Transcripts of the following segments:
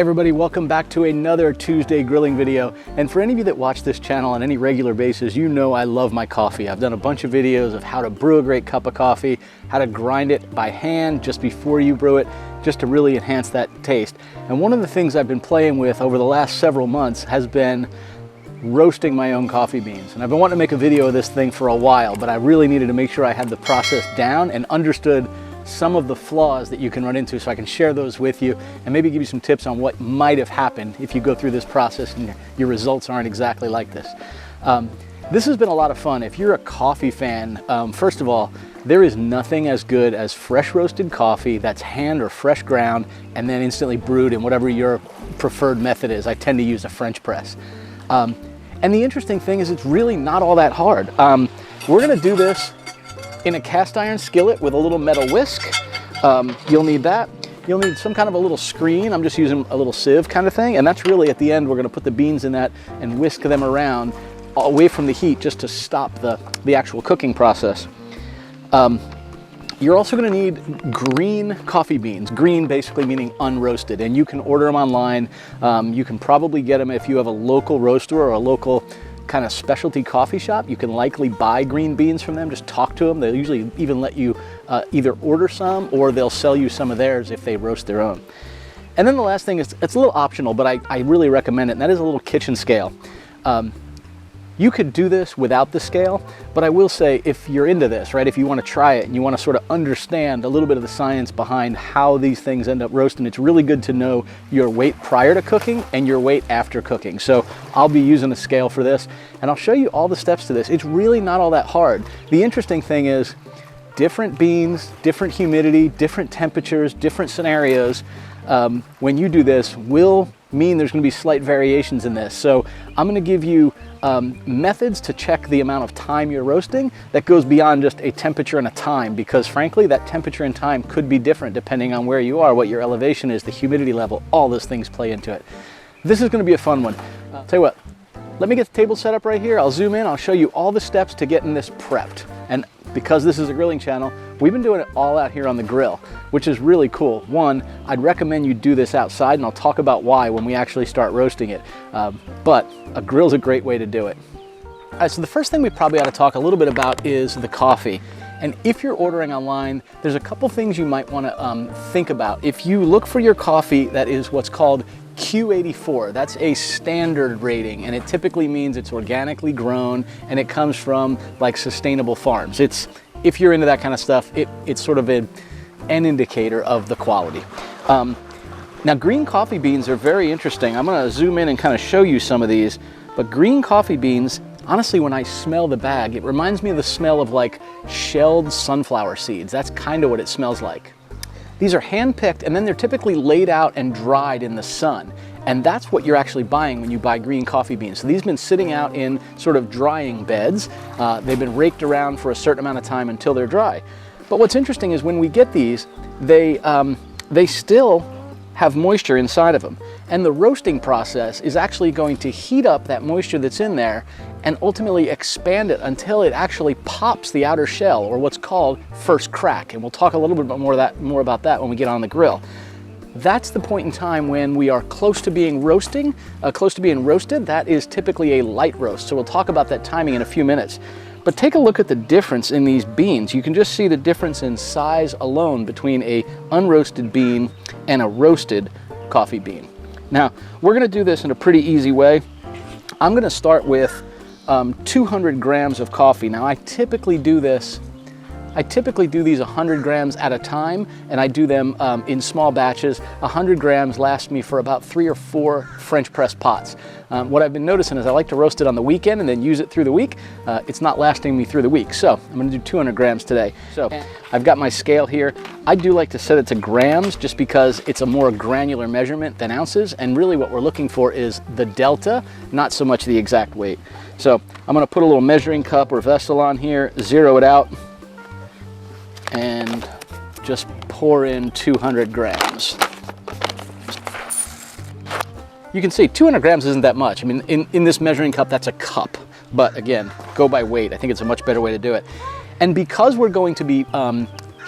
Hey everybody, welcome back to another Tuesday grilling video. And for any of you that watch this channel on any regular basis, you know I love my coffee. I've done a bunch of videos of how to brew a great cup of coffee, how to grind it by hand just before you brew it, just to really enhance that taste. And one of the things I've been playing with over the last several months has been roasting my own coffee beans. And I've been wanting to make a video of this thing for a while, but I really needed to make sure I had the process down and understood some of the flaws that you can run into, so I can share those with you and maybe give you some tips on what might have happened if you go through this process and your results aren't exactly like this. This has been a lot of fun. If you're a coffee fan, first of all, there is nothing as good as fresh roasted coffee that's hand or fresh ground and then instantly brewed in whatever your preferred method is. I tend to use a French press. And the interesting thing is it's really not all that hard. We're gonna do this in a cast iron skillet with a little metal whisk. You'll need that. You'll need some kind of a little screen. I'm just using a little sieve kind of thing. And that's really at the end, we're gonna put the beans in that and whisk them around away from the heat just to stop the actual cooking process. You're also gonna need green coffee beans. Green basically meaning unroasted, and you can order them online. You can probably get them if you have a local roaster or a local kind of specialty coffee shop. You can likely buy green beans from them. Just talk to them. They'll usually even let you either order some or they'll sell you some of theirs if they roast their own. And then the last thing is, it's a little optional, but I really recommend it, and that is a little kitchen scale. You could do this without the scale, but I will say if you're into this, right, if you want to try it and you want to sort of understand a little bit of the science behind how these things end up roasting, it's really good to know your weight prior to cooking and your weight after cooking. So I'll be using a scale for this, and I'll show you all the steps to this. It's really not all that hard. The interesting thing is different beans, different humidity, different temperatures, different scenarios. When you do this will mean there's going to be slight variations in this. So I'm going to give you methods to check the amount of time you're roasting that goes beyond just a temperature and a time, because frankly that temperature and time could be different depending on where you are, what your elevation is, the humidity level, all those things play into it. This is going to be a fun one. Tell you what, let me get the table set up right here. I'll zoom in, I'll show you all the steps to getting this prepped. And because this is a grilling channel, we've been doing it all out here on the grill, which is really cool. One, I'd recommend you do this outside, and I'll talk about why when we actually start roasting it. But a grill's a great way to do it. All right, so the first thing we probably ought to talk a little bit about is the coffee. And if you're ordering online, there's a couple things you might want to think about. If you look for your coffee that is what's called Q84, that's a standard rating, and it typically means it's organically grown and it comes from like sustainable farms. If you're into that kind of stuff, it's sort of an indicator of the quality. Now green coffee beans are very interesting. I'm going to zoom in and kind of show you some of these, but green coffee beans, honestly, when I smell the bag, it reminds me of the smell of like shelled sunflower seeds. That's kind of what it smells like. These are hand-picked, and then they're typically laid out and dried in the sun. And that's what you're actually buying when you buy green coffee beans. So these have been sitting out in sort of drying beds. They've been raked around for a certain amount of time until they're dry. But what's interesting is when we get these, they still have moisture inside of them. And the roasting process is actually going to heat up that moisture that's in there and ultimately expand it until it actually pops the outer shell, or what's called first crack. And we'll talk a little bit more about that when we get on the grill. That's the point in time when we are close to being roasted. That is typically a light roast. So we'll talk about that timing in a few minutes. But take a look at the difference in these beans. You can just see the difference in size alone between a unroasted bean and a roasted coffee bean. Now, we're gonna do this in a pretty easy way. I'm gonna start with 200 grams of coffee. Now, I typically do these 100 grams at a time, and I do them in small batches. 100 grams lasts me for about 3 or 4 French press pots. What I've been noticing is I like to roast it on the weekend and then use it through the week. It's not lasting me through the week, so I'm gonna do 200 grams today. So I've got my scale here. I do like to set it to grams just because it's a more granular measurement than ounces, and really what we're looking for is the delta, not so much the exact weight. So I'm gonna put a little measuring cup or vessel on here, zero it out, and just pour in 200 grams. You can see 200 grams isn't that much. I mean, in this measuring cup, that's a cup. But again, go by weight. I think it's a much better way to do it. And because we're going to be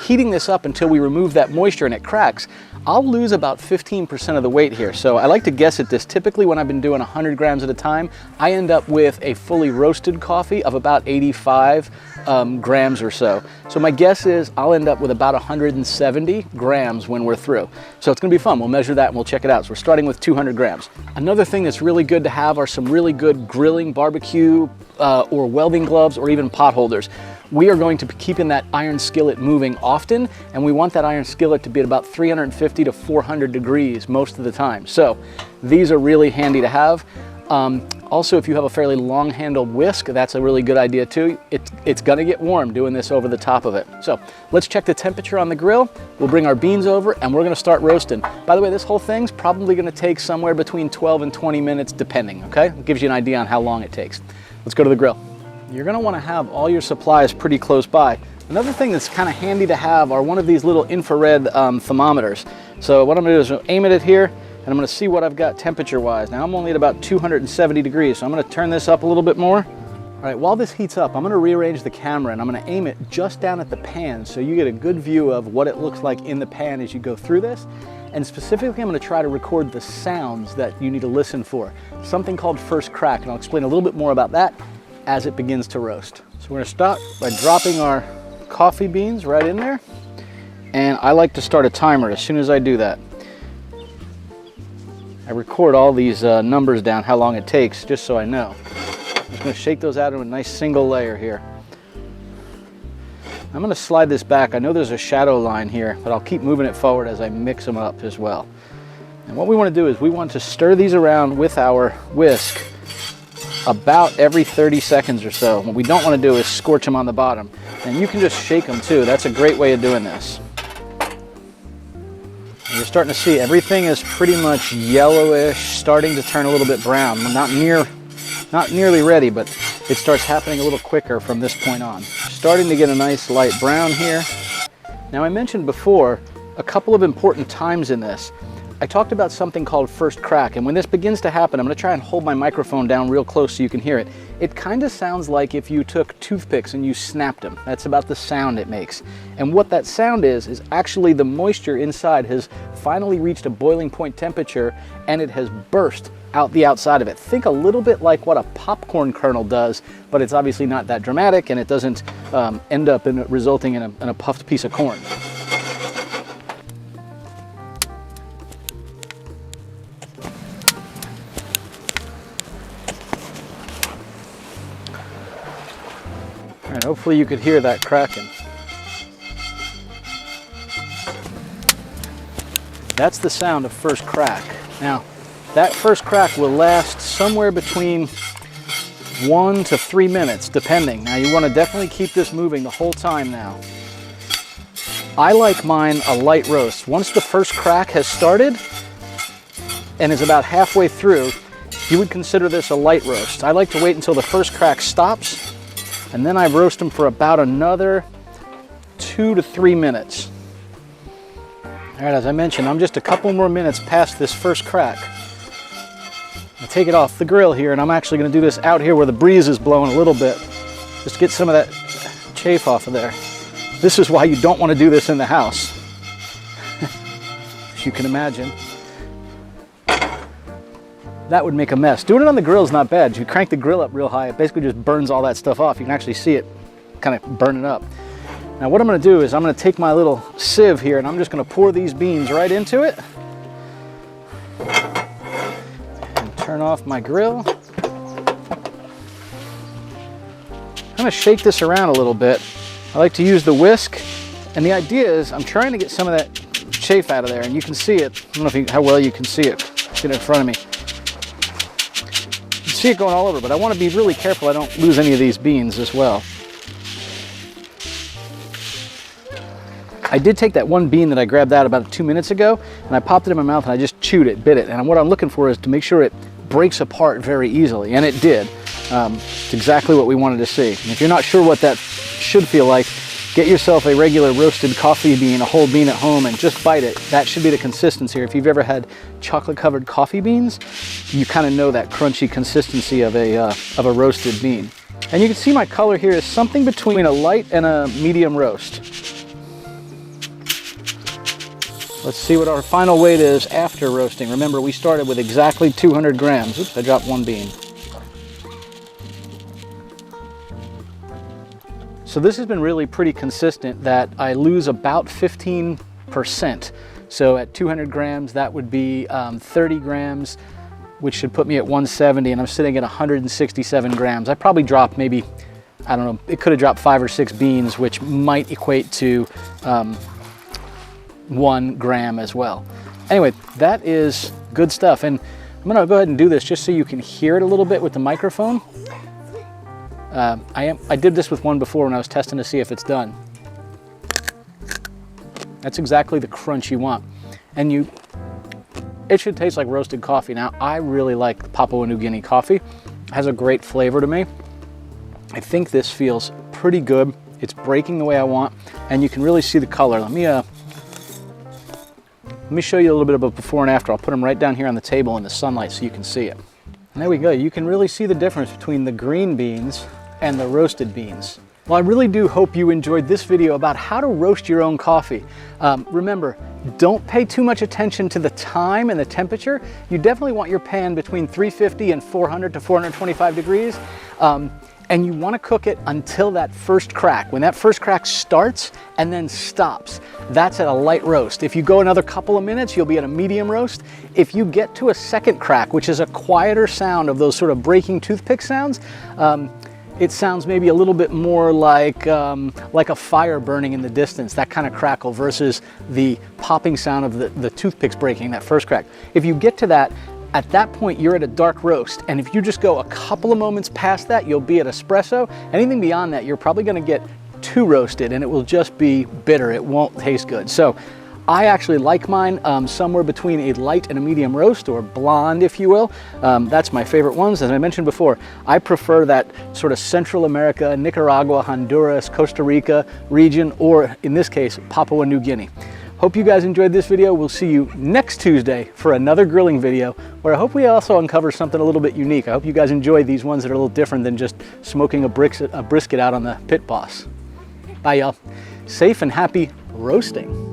heating this up until we remove that moisture and it cracks, I'll lose about 15% of the weight here. So I like to guess at this. Typically when I've been doing 100 grams at a time, I end up with a fully roasted coffee of about 85 grams or so. So my guess is I'll end up with about 170 grams when we're through. So it's gonna be fun. We'll measure that and we'll check it out. So we're starting with 200 grams. Another thing that's really good to have are some really good grilling, barbecue, or welding gloves, or even pot holders. We are going to be keeping that iron skillet moving often, and we want that iron skillet to be at about 350 to 400 degrees most of the time. So these are really handy to have. Also, if you have a fairly long-handled whisk, that's a really good idea too. It's gonna get warm doing this over the top of it. So let's check the temperature on the grill. We'll bring our beans over and we're gonna start roasting. By the way, this whole thing's probably gonna take somewhere between 12 and 20 minutes depending, okay? It gives you an idea on how long it takes. Let's go to the grill. You're gonna wanna have all your supplies pretty close by. Another thing that's kind of handy to have are one of these little infrared thermometers. So what I'm gonna do is aim it at here, and I'm gonna see what I've got temperature-wise. Now I'm only at about 270 degrees, so I'm gonna turn this up a little bit more. All right, while this heats up, I'm gonna rearrange the camera and I'm gonna aim it just down at the pan so you get a good view of what it looks like in the pan as you go through this. And specifically, I'm gonna try to record the sounds that you need to listen for. Something called first crack, and I'll explain a little bit more about that as it begins to roast. So we're gonna start by dropping our coffee beans right in there. And I like to start a timer as soon as I do that. I record all these numbers down, how long it takes, just so I know. I'm just gonna shake those out in a nice single layer here. I'm gonna slide this back. I know there's a shadow line here, but I'll keep moving it forward as I mix them up as well. And what we wanna do is we want to stir these around with our whisk about every 30 seconds or so. What we don't wanna do is scorch them on the bottom. And you can just shake them too. That's a great way of doing this. And you're starting to see everything is pretty much yellowish, starting to turn a little bit brown. Not nearly ready, but it starts happening a little quicker from this point on. Starting to get a nice light brown here. Now I mentioned before a couple of important times in this. I talked about something called first crack, and when this begins to happen, I'm gonna try and hold my microphone down real close so you can hear it. It kind of sounds like if you took toothpicks and you snapped them. That's about the sound it makes. And what that sound is actually the moisture inside has finally reached a boiling point temperature and it has burst out the outside of it. Think a little bit like what a popcorn kernel does, but it's obviously not that dramatic and it doesn't end up resulting in a puffed piece of corn. All right, hopefully you could hear that cracking. That's the sound of first crack. Now, that first crack will last somewhere between 1 to 3 minutes, depending. Now, you want to definitely keep this moving the whole time now. I like mine a light roast. Once the first crack has started and is about halfway through, you would consider this a light roast. I like to wait until the first crack stops, and then I roast them for about another 2 to 3 minutes. All right, as I mentioned, I'm just a couple more minutes past this first crack. I'll take it off the grill here, and I'm actually gonna do this out here where the breeze is blowing a little bit, just to get some of that chafe off of there. This is why you don't wanna do this in the house, as you can imagine. That would make a mess. Doing it on the grill is not bad. If you crank the grill up real high, it basically just burns all that stuff off. You can actually see it kind of burning up. Now what I'm gonna do is I'm gonna take my little sieve here and I'm just gonna pour these beans right into it. And turn off my grill. I'm gonna shake this around a little bit. I like to use the whisk. And the idea is I'm trying to get some of that chafe out of there, and you can see it. I don't know how well you can see it. Get it in front of me. You can see it going all over, but I want to be really careful I don't lose any of these beans as well. I did take that one bean that I grabbed out about 2 minutes ago, and I popped it in my mouth and I just chewed it, bit it. And what I'm looking for is to make sure it breaks apart very easily, and it did. It's exactly what we wanted to see. And if you're not sure what that should feel like, get yourself a regular roasted coffee bean, a whole bean at home, and just bite it. That should be the consistency. Or if you've ever had chocolate-covered coffee beans, you kind of know that crunchy consistency of a roasted bean. And you can see my color here is something between a light and a medium roast. Let's see what our final weight is after roasting. Remember, we started with exactly 200 grams. Oops, I dropped one bean. So this has been really pretty consistent that I lose about 15%. So at 200 grams, that would be 30 grams, which should put me at 170, and I'm sitting at 167 grams. I probably dropped maybe, I don't know, it could have dropped 5 or 6 beans, which might equate to 1 gram as well. Anyway, that is good stuff. And I'm gonna go ahead and do this just so you can hear it a little bit with the microphone. I did this with one before when I was testing to see if it's done. That's exactly the crunch you want. And it should taste like roasted coffee. Now, I really like Papua New Guinea coffee. It has a great flavor to me. I think this feels pretty good. It's breaking the way I want, and you can really see the color. Let me show you a little bit of a before and after. I'll put them right down here on the table in the sunlight so you can see it. And there we go. You can really see the difference between the green beans and the roasted beans. Well, I really do hope you enjoyed this video about how to roast your own coffee. Remember, don't pay too much attention to the time and the temperature. You definitely want your pan between 350 and 400 to 425 degrees. And you want to cook it until that first crack. When that first crack starts and then stops, that's at a light roast. If you go another couple of minutes, you'll be at a medium roast. If you get to a second crack, which is a quieter sound of those sort of breaking toothpick sounds, it sounds maybe a little bit more like a fire burning in the distance, that kind of crackle, versus the popping sound of the toothpicks breaking, that first crack. If you get to that, at that point, you're at a dark roast. And if you just go a couple of moments past that, you'll be at espresso. Anything beyond that, you're probably gonna get too roasted and it will just be bitter. It won't taste good. So I actually like mine somewhere between a light and a medium roast, or blonde, if you will. That's my favorite ones. As I mentioned before, I prefer that sort of Central America, Nicaragua, Honduras, Costa Rica region, or in this case, Papua New Guinea. Hope you guys enjoyed this video. We'll see you next Tuesday for another grilling video, where I hope we also uncover something a little bit unique. I hope you guys enjoy these ones that are a little different than just smoking a brisket out on the PitBoss. Bye, y'all. Safe and happy roasting.